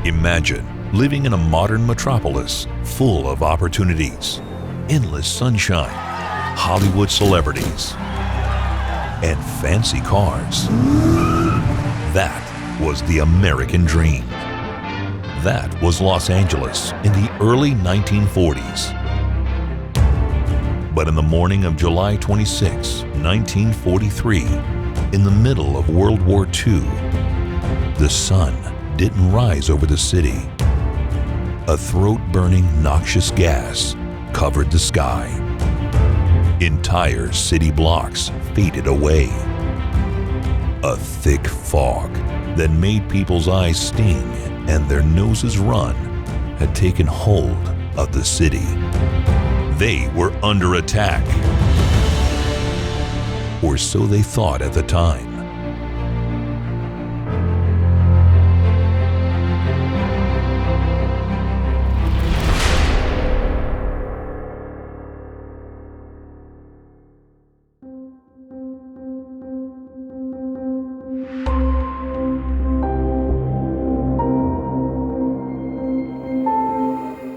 Imagine living in a modern metropolis full of opportunities, endless sunshine, Hollywood celebrities, and fancy cars. That was the American dream. That was Los Angeles in the early 1940s. But in the morning of July 26, 1943, in the middle of World War II, the sun didn't rise over the city. A throat-burning noxious gas covered the sky. Entire city blocks faded away. A thick fog that made people's eyes sting and their noses run had taken hold of the city. They were under attack, or so they thought at the time.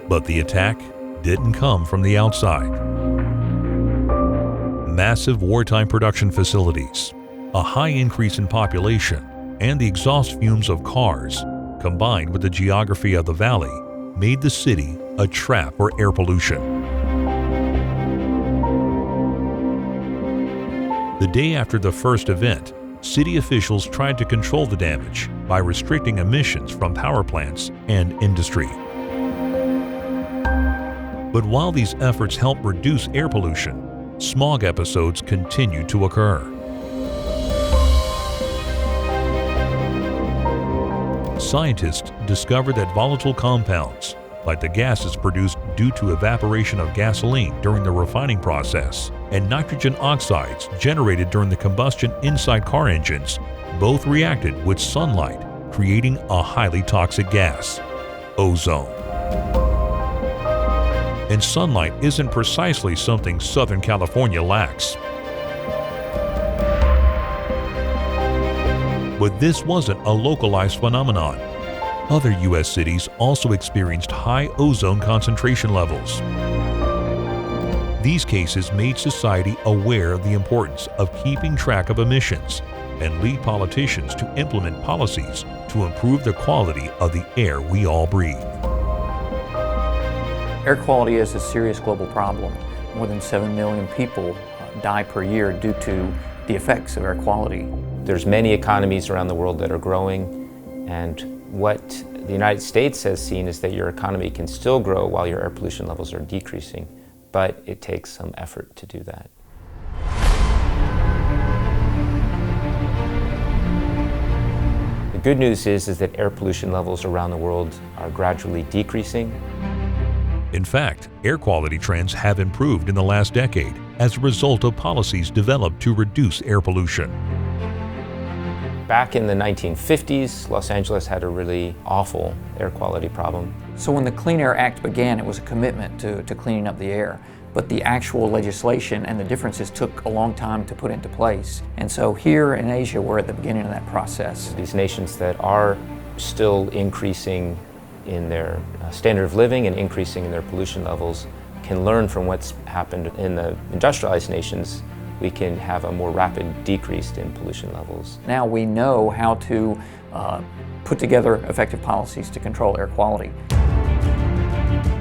But the attack didn't come from the outside. Massive wartime production facilities, a high increase in population, and the exhaust fumes of cars, combined with the geography of the valley, made the city a trap for air pollution. The day after the first event, city officials tried to control the damage by restricting emissions from power plants and industry. But while these efforts helped reduce air pollution, smog episodes continued to occur. Scientists discovered that volatile compounds, like the gases produced due to evaporation of gasoline during the refining process, and nitrogen oxides generated during the combustion inside car engines, both reacted with sunlight, creating a highly toxic gas, ozone. And sunlight isn't precisely something Southern California lacks. But this wasn't a localized phenomenon. Other U.S. cities also experienced high ozone concentration levels. These cases made society aware of the importance of keeping track of emissions and lead politicians to implement policies to improve the quality of the air we all breathe. Air quality is a serious global problem. More than 7 million people die per year due to the effects of air quality. There's many economies around the world that are growing, and what the United States has seen is that your economy can still grow while your air pollution levels are decreasing, but it takes some effort to do that. The good news is that air pollution levels around the world are gradually decreasing. In fact, air quality trends have improved in the last decade as a result of policies developed to reduce air pollution. Back in the 1950s, Los Angeles had a really awful air quality problem. So when the Clean Air Act began, it was a commitment to cleaning up the air. But the actual legislation and the differences took a long time to put into place. And so here in Asia, we're at the beginning of that process. These nations that are still increasing in their standard of living and increasing in their pollution levels can learn from what's happened in the industrialized nations. We can have a more rapid decrease in pollution levels. Now we know how to put together effective policies to control air quality.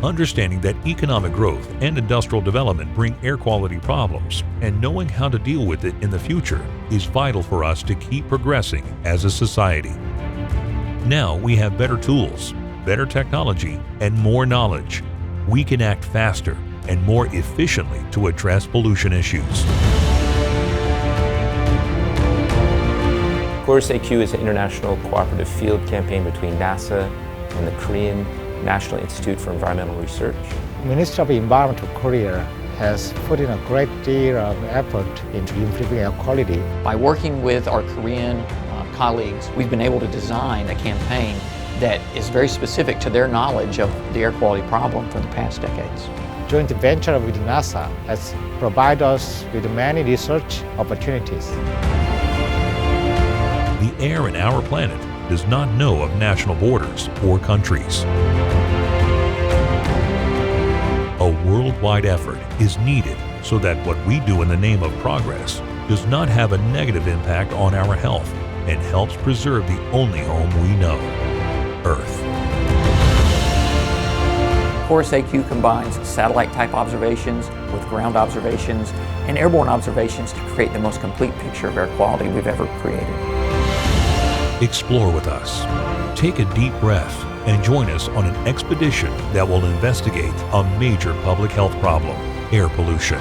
Understanding that economic growth and industrial development bring air quality problems and knowing how to deal with it in the future is vital for us to keep progressing as a society. Now we have better tools, better technology, and more knowledge. We can act faster and more efficiently to address pollution issues. KORUS-AQ is an international cooperative field campaign between NASA and the Korean National Institute for Environmental Research. The Ministry of Environment of Korea has put in a great deal of effort into improving air quality. By working with our Korean colleagues, we've been able to design a campaign that is very specific to their knowledge of the air quality problem from the past decades. Joint venture with NASA has provided us with many research opportunities. The air in our planet does not know of national borders or countries. A worldwide effort is needed so that what we do in the name of progress does not have a negative impact on our health and helps preserve the only home we know, Earth. KORUS-AQ combines satellite-type observations with ground observations and airborne observations to create the most complete picture of air quality we've ever created. Explore with us. Take a deep breath and join us on an expedition that will investigate a major public health problem, air pollution.